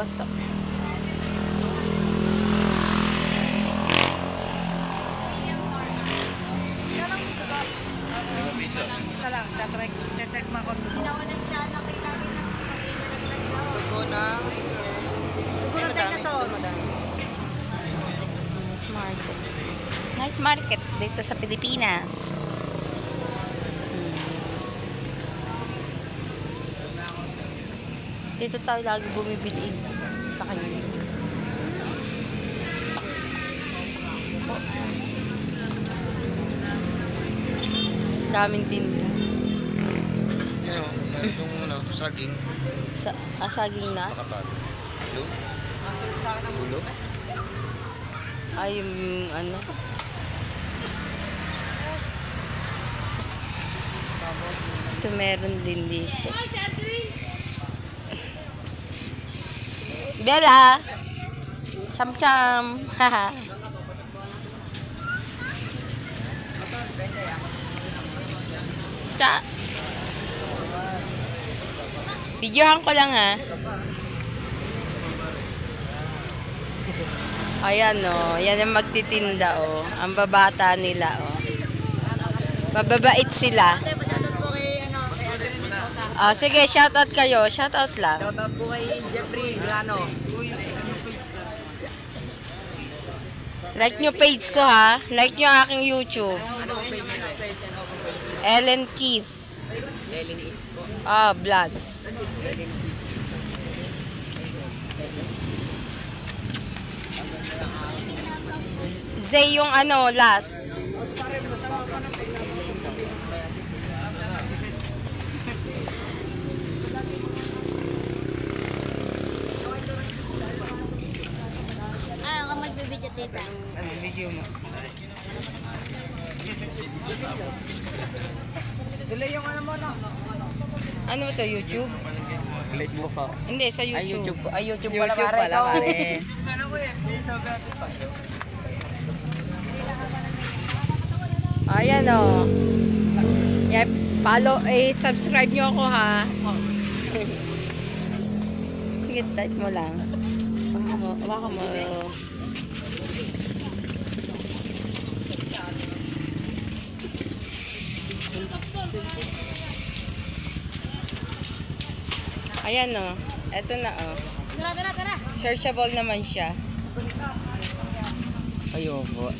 what's up? Check mo ako. Dugo ng dinosaur. Market. Night market dito sa Pilipinas. Dito tayo lagi bumibili sa kanya. Daming tinda. Itong saging. Saging na? Makapal. Hello? Hello? Ay, yung ano. Ito meron din dito. Bella! Cham-cham! Haha! Videohan ko lang ha. Ayan o. Yan ang magtitinda o. Ang babata nila o. Mababait sila. Sige, shoutout kayo. Shoutout lang. Shoutout po kay Jeffrey Grano. Like nyo page ko ha. Like nyo aking YouTube. Ano page nyo? Ellen Keys. Ellen Keys po. Vlogs. Zay yung ano, last. Ako magbibidyo tita. Video mo. Sila yung ano mo na? Ano to, YouTube? Facebook po. Hindi, sa YouTube. Ay, YouTube po. Ay, YouTube pala pare ito. Ayan o. Yeah, follow, subscribe nyo ako ha. Sige, type mo lang. Baka mo. Ayan o. Eto na o. Tara. Searchable naman siya. Ayun po.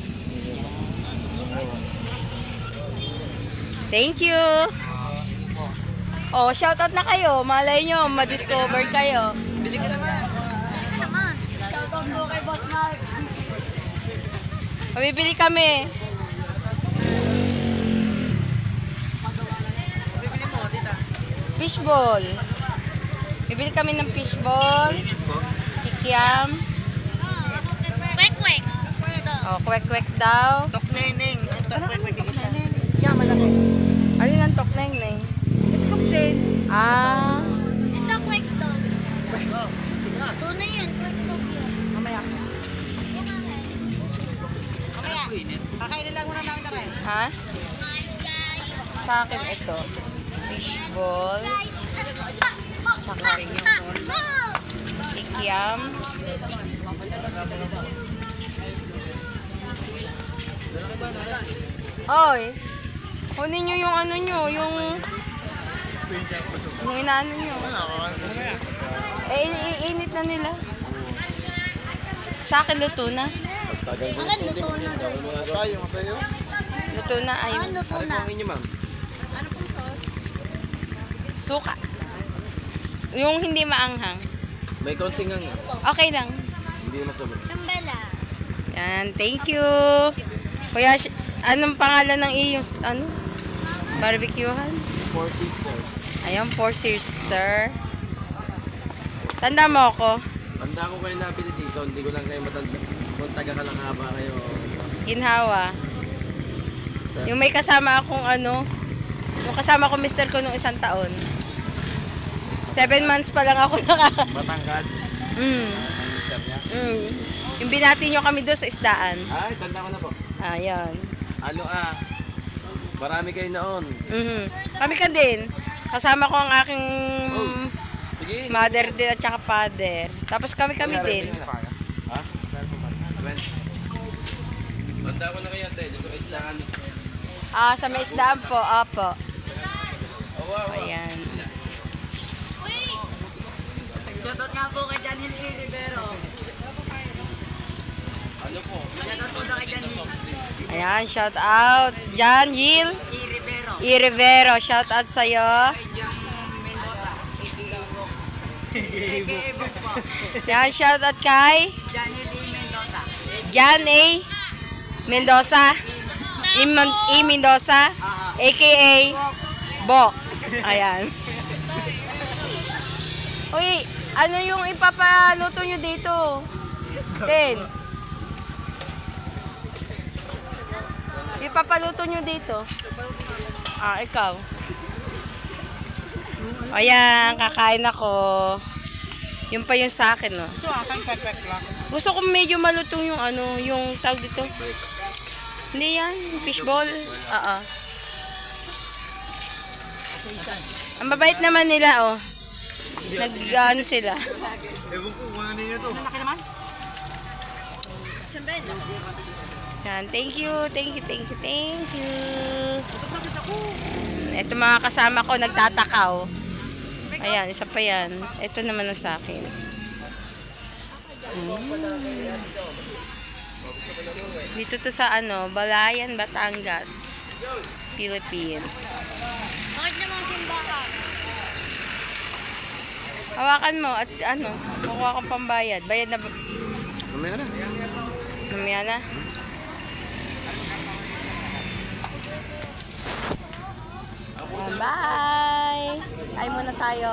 Thank you. Oh, shoutout na kayo. Malay nyo, ma-discover kayo. Bili ka naman. Naman. Shoutout po kay Boss Mark. Mabibili kami. Bibili mo, tita. Fishball. Bibili kami ng fishball. Kikiam. Kwek. Ito. Oh, kwek-kwek daw. Tok Neneng. Ito, kwek yung isa. Yeah, malaki. Ano yung tokneng na eh? Tok din. Ah. Ito kwek to. Tunay yan. Kwek to yun. Mamaya. Mamaya. Kakainin lang muna namin tayo. Ha? Sa akin ito. Fishball. Tsaka rin yung kikiam. Oy. Kunin nyo yung ano nyo, yung inaano nyo. Iinit na nila. Sa akin luto na. Akan luto na guys. Luto na Akan ayun. luto na. ma'am? Ano pong sauce? Suka. Yung hindi maanghang. May kaunting nga. Okay lang. Hindi masabot. Kambela. Yan, thank you. Kuya, anong pangalan ng iyong ano? Barbecuehan? Four Sisters. Ayun, Four Sister. Tanda mo ako. Tanda ko kayo nabili dito. Hindi ko lang kayo matanda. Kung taga ka lang haba kayo. Ginhawa. Yung may kasama akong ano, yung kasama ko mister ko nung 1 taon. 7 months pa lang ako Matangkad. Mm. Ang mister niya. Mm. Yung binati nyo kami doon sa isdaan. Ay, tanda ko na po. Ayan. Ano Marami kayo noon. Kami ka din. Kasama ko ang aking Sige. Mother din at saka father. Tapos kami din. Ha? Banda ko na kaya tayo. Gusto ko islahan. Ah, sa may isdaan po. Opo. Ayan. Shoutout nga po kay Janil E. Rivero. Ano po? Shoutout po na kay Janil Ayan, shout out. Jan, Gil, E. Rivero. E. Rivero. Shout out sa'yo. Kay Jan Mendoza. A.K.A. Book po. Ayan, shout out kay Janil E. Mendoza. Jan A. Mendoza. E. Mendoza. A.K.A. Bok. Ayan. Uy, ano yung ipapaluto nyo dito? Ten. Ipapaluto nyo dito? Ah, ikaw. Ayan, kakain ako. Yung pa yung sa akin, no? Gusto ko medyo malutong yung ano, yung tawag dito. Hindi yan, fishball. Oo. Ang babait naman nila, oh. Nag-ano sila. Ewan ko, mga nila to. Malaki naman. Yan, thank you. Ito mga kasama ko, nagtatakaw. Ayan, isa pa yan. Ito naman ang sa akin. Dito to sa ano, Balayan, Batangas, Philippines. Bakit naman simbahan? Hawakan mo at ano, kukuha kang pambayad. Bayad na ba? Mamaya na. Mamaya na. Bye! Kain muna tayo.